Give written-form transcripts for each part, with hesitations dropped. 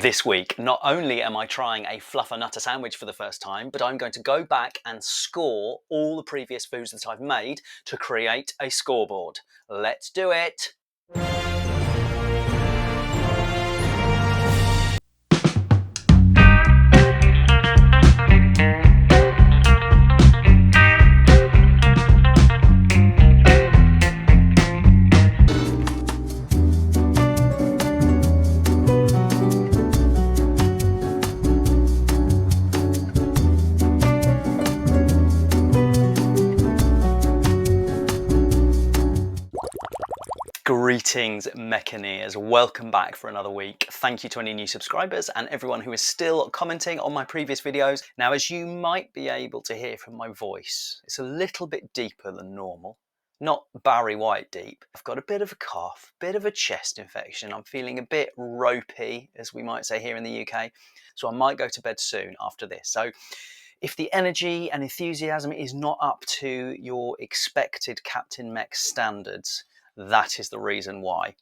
This week, not only am I trying a Fluffernutter Sandwich for the first time, but I'm going to go back and score all the previous foods that I've made to create a scoreboard. Let's do it! Greetings Meccaneers, welcome back for another week. Thank you to any new subscribers and everyone who is still commenting on my previous videos. Now, as you might be able to hear from my voice, it's a little bit deeper than normal. Not Barry White deep. I've got a bit of a cough, bit of a chest infection. I'm feeling a bit ropey, as we might say here in the UK. So I might go to bed soon after this. So if the energy and enthusiasm is not up to your expected Captain Meck standards, that is the reason why.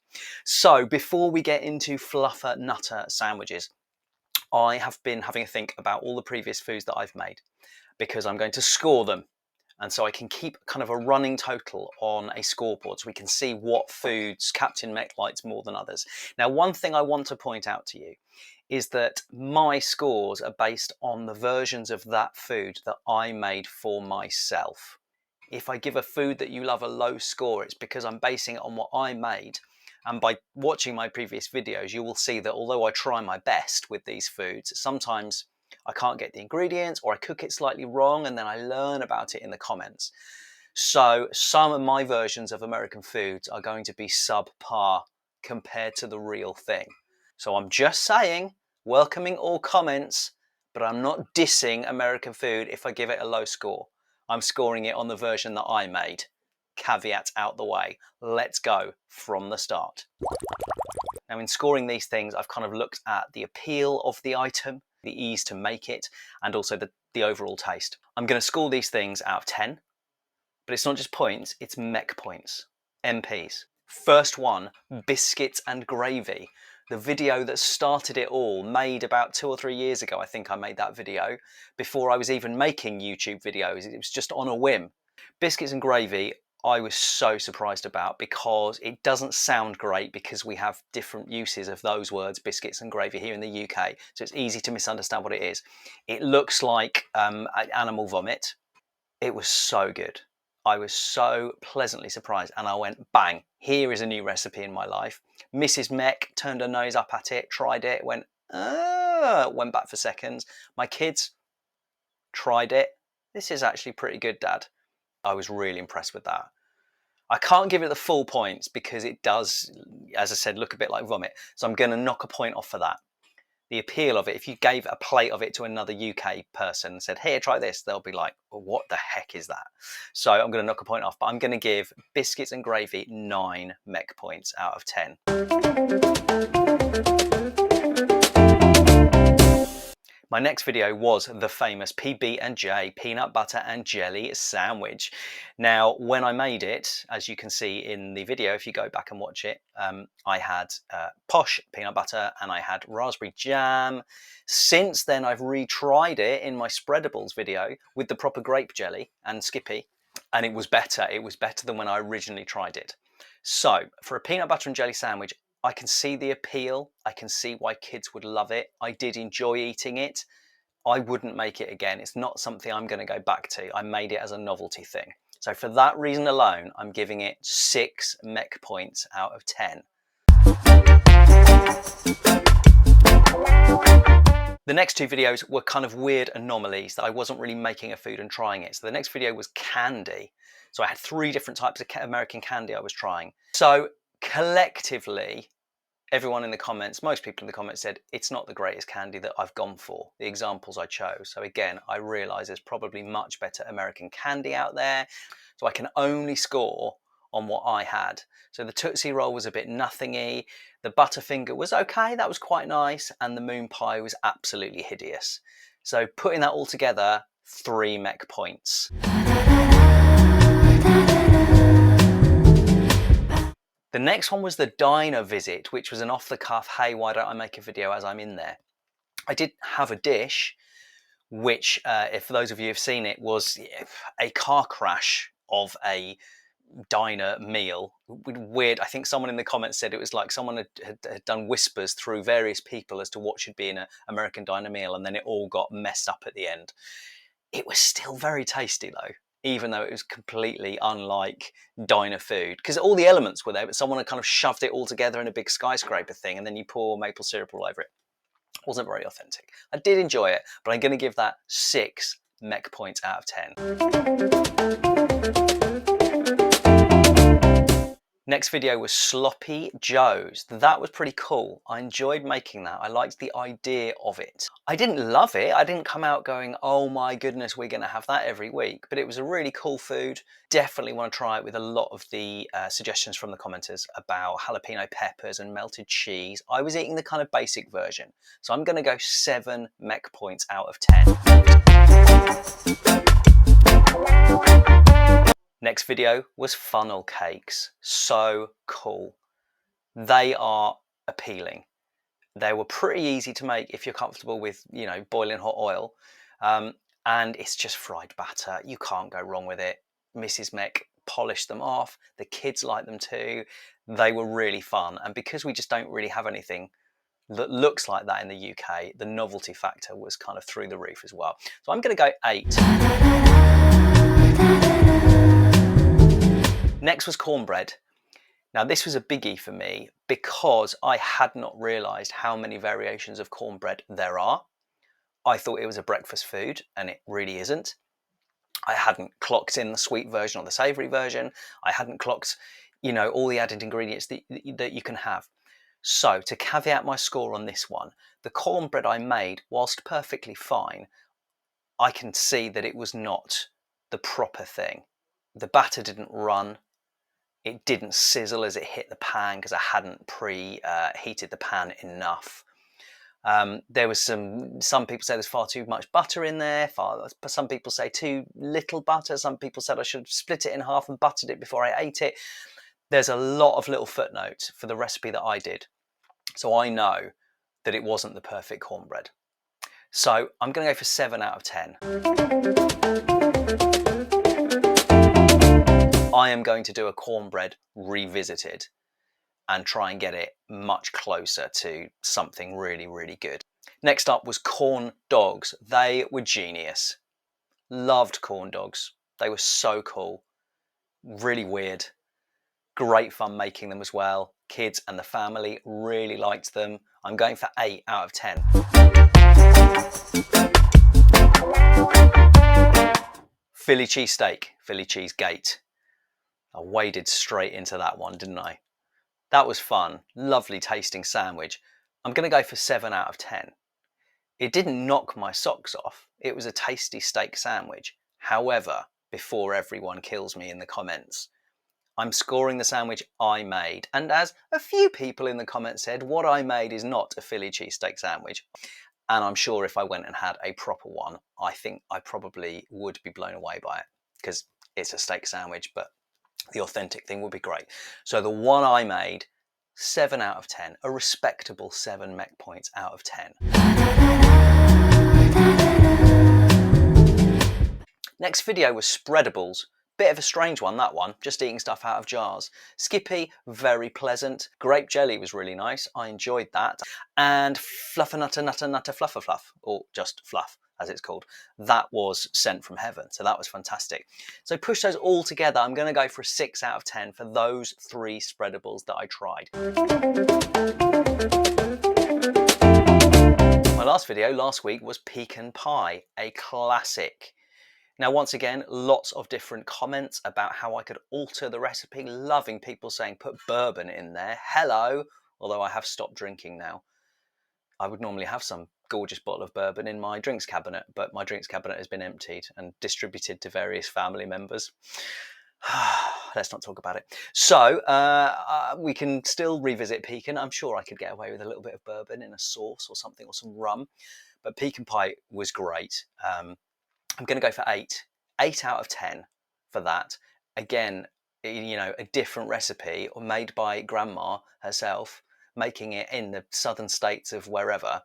So before we get into Fluffernutter sandwiches, I have been having a think about all the previous foods that I've made because I'm going to score them. And so I can keep kind of a running total on a scoreboard so we can see what foods Captain Meck likes more than others. Now, one thing I want to point out to you is that my scores are based on the versions of that food that I made for myself. If I give a food that you love a low score, it's because I'm basing it on what I made. And by watching my previous videos, you will see that although I try my best with these foods, sometimes I can't get the ingredients or I cook it slightly wrong and then I learn about it in the comments. So some of my versions of American foods are going to be subpar compared to the real thing. So I'm just saying, welcoming all comments, but I'm not dissing American food if I give it a low score. I'm scoring it on the version that I made. Caveat out the way. Let's go from the start. Now, in scoring these things, I've kind of looked at the appeal of the item, the ease to make it, and also the overall taste. I'm going to score these things out of 10, but it's not just points, it's Meck points, MPs. First one, biscuits and gravy. The video that started it all, made about 2 or 3 years ago. I think I made that video before I was even making YouTube videos. It was just on a whim. Biscuits and gravy, I was so surprised about because it doesn't sound great because we have different uses of those words, biscuits and gravy, here in the UK. So it's easy to misunderstand what it is. It looks like animal vomit. It was so good. I was so pleasantly surprised and I went, bang, here is a new recipe in my life. Mrs. Meck turned her nose up at it, tried it, went back for seconds. My kids tried it. This is actually pretty good, Dad. I was really impressed with that. I can't give it the full points because it does, as I said, look a bit like vomit. So I'm going to knock a point off for that. The appeal of it, if you gave a plate of it to another UK person and said, here, try this, they'll be like, well, what the heck is that? So I'm going to knock a point off, but I'm going to give biscuits and gravy 9 Meck points out of 10. My next video was the famous PB&J peanut butter and jelly sandwich. Now, when I made it, as you can see in the video, if you go back and watch it, I had posh peanut butter and I had raspberry jam. Since then, I've retried it in my spreadables video with the proper grape jelly and Skippy, and it was better. It was better than when I originally tried it. So, for a peanut butter and jelly sandwich, I can see the appeal. I can see why kids would love it. I did enjoy eating it. I wouldn't make it again. It's not something I'm going to go back to. I made it as a novelty thing. So for that reason alone, I'm giving it 6 Meck points out of 10. The next 2 videos were kind of weird anomalies that I wasn't really making a food and trying it. So the next video was candy. So I had 3 different types of American candy I was trying. So collectively, everyone in the comments, most people in the comments said, it's not the greatest candy that I've gone for, the examples I chose. So again, I realise there's probably much better American candy out there. So I can only score on what I had. So the Tootsie Roll was a bit nothingy. The Butterfinger was okay, that was quite nice. And the Moon Pie was absolutely hideous. So putting that all together, 3 Meck points. The next one was the diner visit, which was an off-the-cuff, hey, why don't I make a video as I'm in there? I did have a dish, which, if for those of you who've seen it, was a car crash of a diner meal. Weird. I think someone in the comments said it was like someone had done whispers through various people as to what should be in an American diner meal, and then it all got messed up at the end. It was still very tasty though, even though it was completely unlike diner food, because all the elements were there, but someone had kind of shoved it all together in a big skyscraper thing, and then you pour maple syrup all over it. It wasn't very authentic. I did enjoy it, but I'm going to give that 6 Meck points out of 10. Next video was Sloppy Joe's. That was pretty cool. I enjoyed making that. I liked the idea of it. I didn't love it. I didn't come out going, oh my goodness, we're going to have that every week. But it was a really cool food. Definitely want to try it with a lot of the suggestions from the commenters about jalapeno peppers and melted cheese. I was eating the kind of basic version. So I'm going to go 7 Meck points out of 10. Next video was funnel cakes. So cool. They are appealing. They were pretty easy to make if you're comfortable with, boiling hot oil. And it's just fried batter. You can't go wrong with it. Mrs. Meck polished them off. The kids liked them too. They were really fun. And because we just don't really have anything that looks like that in the UK, the novelty factor was kind of through the roof as well. So I'm going to go 8. Next was cornbread. Now this was a biggie for me because I had not realised how many variations of cornbread there are. I thought it was a breakfast food and it really isn't. I hadn't clocked in the sweet version or the savoury version. I hadn't clocked, all the added ingredients that you can have. So to caveat my score on this one, the cornbread I made, whilst perfectly fine, I can see that it was not the proper thing. The batter didn't run. It didn't sizzle as it hit the pan because I hadn't preheated the pan enough. There was some people say there's far too much butter in there. Some people say too little butter. Some people said I should have split it in half and buttered it before I ate it. There's a lot of little footnotes for the recipe that I did. So I know that it wasn't the perfect cornbread. So I'm going to go for 7 out of 10. I am going to do a cornbread revisited and try and get it much closer to something really, really good. Next up was corn dogs. They were genius. Loved corn dogs. They were so cool. Really weird. Great fun making them as well. Kids and the family really liked them. I'm going for 8 out of 10. Philly cheesesteak, Philly cheese gate. I waded straight into that one, didn't I? That was fun. Lovely tasting sandwich. I'm going to go for 7 out of 10. It didn't knock my socks off. It was a tasty steak sandwich. However, before everyone kills me in the comments, I'm scoring the sandwich I made. And as a few people in the comments said, what I made is not a Philly cheesesteak sandwich. And I'm sure if I went and had a proper one, I think I probably would be blown away by it because it's a steak sandwich, but the authentic thing would be great. So the one I made, 7 out of 10, a respectable 7 Meck points out of 10. Next video was spreadables. Bit of a strange one, that one, just eating stuff out of jars. Skippy, very pleasant. Grape jelly was really nice, I enjoyed that. And Fluffernutter Fluffer Fluff, or just Fluff as it's called, that was sent from heaven, so that was fantastic. So push those all together, I'm going to go for a 6 out of 10 for those 3 spreadables that I tried. My last video last week was pecan pie, a classic. Now, once again, lots of different comments about how I could alter the recipe, loving people saying put bourbon in there. Hello, although I have stopped drinking now. I would normally have some gorgeous bottle of bourbon in my drinks cabinet, but my drinks cabinet has been emptied and distributed to various family members. Let's not talk about it. So we can still revisit pecan. I'm sure I could get away with a little bit of bourbon in a sauce or something, or some rum, but pecan pie was great. I'm going to go for 8 out of 10 for that. Again, you know, a different recipe or made by grandma herself, making it in the southern states of wherever,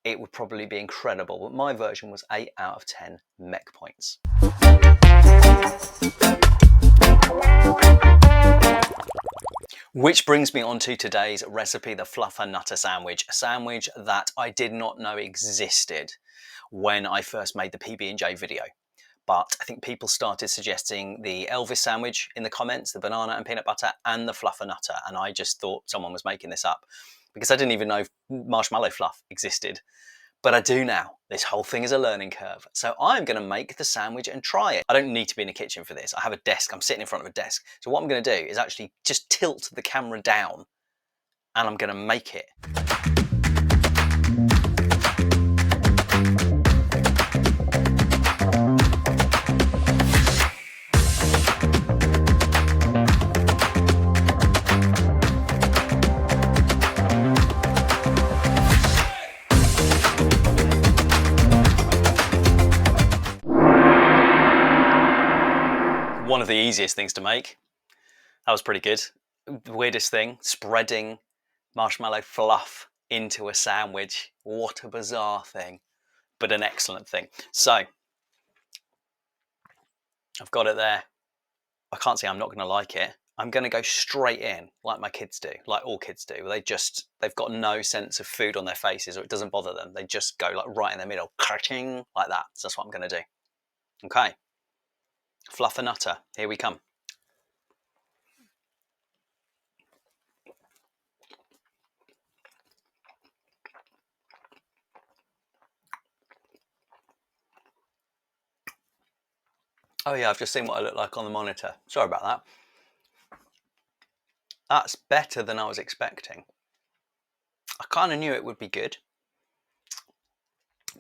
it would probably be incredible. But my version was 8 out of 10 Meck points. Which brings me on to today's recipe, the Fluffernutter Sandwich, a sandwich that I did not know existed when I first made the PB&J video. But I think people started suggesting the Elvis sandwich in the comments, the banana and peanut butter, and the Fluffernutter, and I just thought someone was making this up because I didn't even know marshmallow fluff existed. But I do now. This whole thing is a learning curve. So I'm going to make the sandwich and try it. I don't need to be in a kitchen for this. I have a desk. I'm sitting in front of a desk. So what I'm going to do is actually just tilt the camera down and I'm going to make it. One of the easiest things to make. That was pretty good. The weirdest thing, spreading marshmallow fluff into a sandwich. What a bizarre thing, but an excellent thing. So, I've got it there. I can't say I'm not going to like it. I'm going to go straight in, like my kids do, like all kids do. They've got no sense of food on their faces, or it doesn't bother them. They just go like right in the middle, crunching like that. So that's what I'm going to do. Okay. Fluffernutter, here we come. Oh yeah, I've just seen what I look like on the monitor. Sorry about that. That's better than I was expecting. I kind of knew it would be good.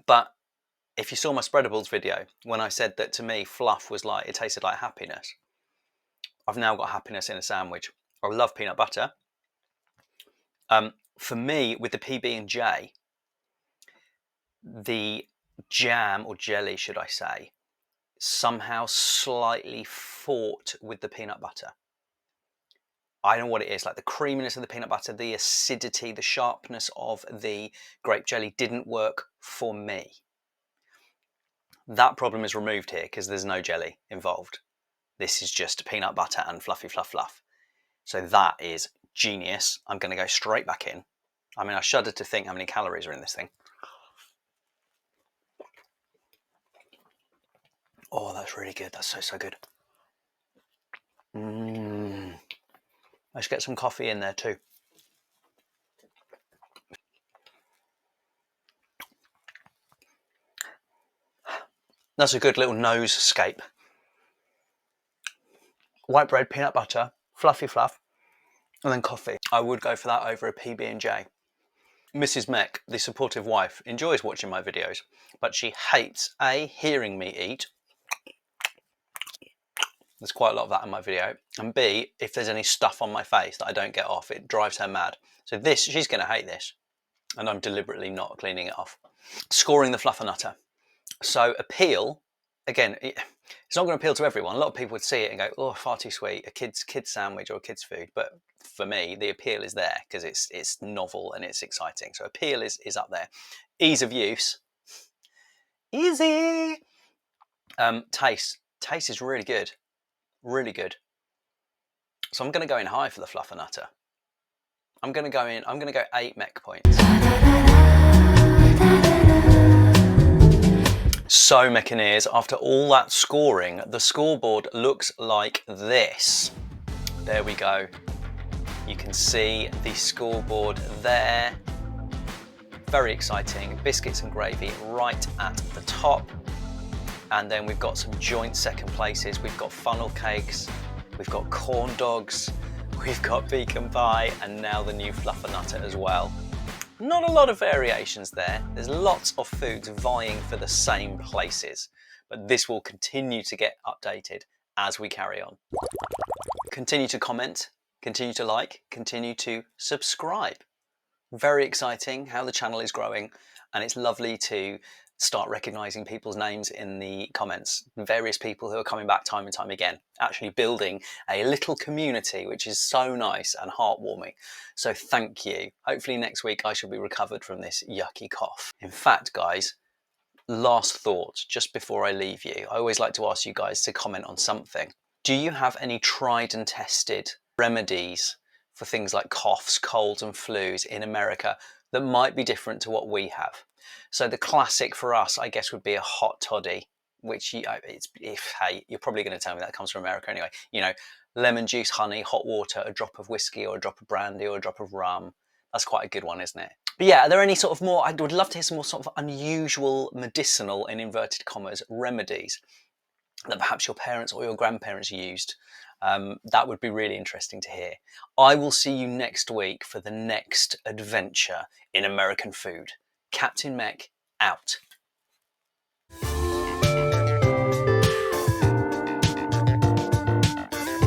But if you saw my Spreadables video, when I said that to me, fluff was like, it tasted like happiness. I've now got happiness in a sandwich. I love peanut butter. For me, with the PB&J, the jam, or jelly should I say, somehow slightly fought with the peanut butter. I don't know what it is, like the creaminess of the peanut butter, the acidity, the sharpness of the grape jelly didn't work for me. That problem is removed here because there's no jelly involved. This is just peanut butter and fluffy fluff fluff. So that is genius. I'm going to go straight back in. I mean, I shudder to think how many calories are in this thing. Oh, that's really good. That's so, so good. Let's get some coffee in there too. That's a good little nose scape. White bread, peanut butter, fluffy fluff, and then coffee. I would go for that over a PB&J. Mrs. Meck, the supportive wife, enjoys watching my videos, but she hates A, hearing me eat. There's quite a lot of that in my video. And B, if there's any stuff on my face that I don't get off, it drives her mad. So this, she's going to hate this. And I'm deliberately not cleaning it off. Scoring the Fluffernutter. So appeal, again, it's not going to appeal to everyone. A lot of people would see it and go, oh, far too sweet, a kid's sandwich or a kid's food. But for me, the appeal is there because it's novel and it's exciting. So appeal is up there. Ease of use. Easy. Taste is really good. Really good. So I'm going to go in high for the Fluffernutter. I'm going to go 8 Meck points. So Meccaneers, after all that scoring, the scoreboard looks like this. There we go. You can see the scoreboard there. Very exciting. Biscuits and gravy right at the top. And then we've got some joint second places. We've got funnel cakes, we've got corn dogs, we've got pecan pie, and now the new Fluffernutter as well. Not a lot of variations there. There's lots of foods vying for the same places, but this will continue to get updated as we carry on. Continue to comment, continue to like, continue to subscribe. Very exciting how the channel is growing, and it's lovely to start recognizing people's names in the comments. Various people who are coming back time and time again, actually building a little community, which is so nice and heartwarming. So thank you. Hopefully next week I shall be recovered from this yucky cough. In fact, guys, last thought, just before I leave you, I always like to ask you guys to comment on something. Do you have any tried and tested remedies for things like coughs, colds and flus in America that might be different to what we have? So the classic for us, I guess, would be a hot toddy, which hey, you're probably going to tell me that comes from America anyway. You know, lemon juice, honey, hot water, a drop of whiskey or a drop of brandy or a drop of rum. That's quite a good one, isn't it? But yeah, are there any sort of more, I would love to hear some more sort of unusual medicinal, in inverted commas, remedies that perhaps your parents or your grandparents used. That would be really interesting to hear. I will see you next week for the next adventure in American food. Captain Meck out.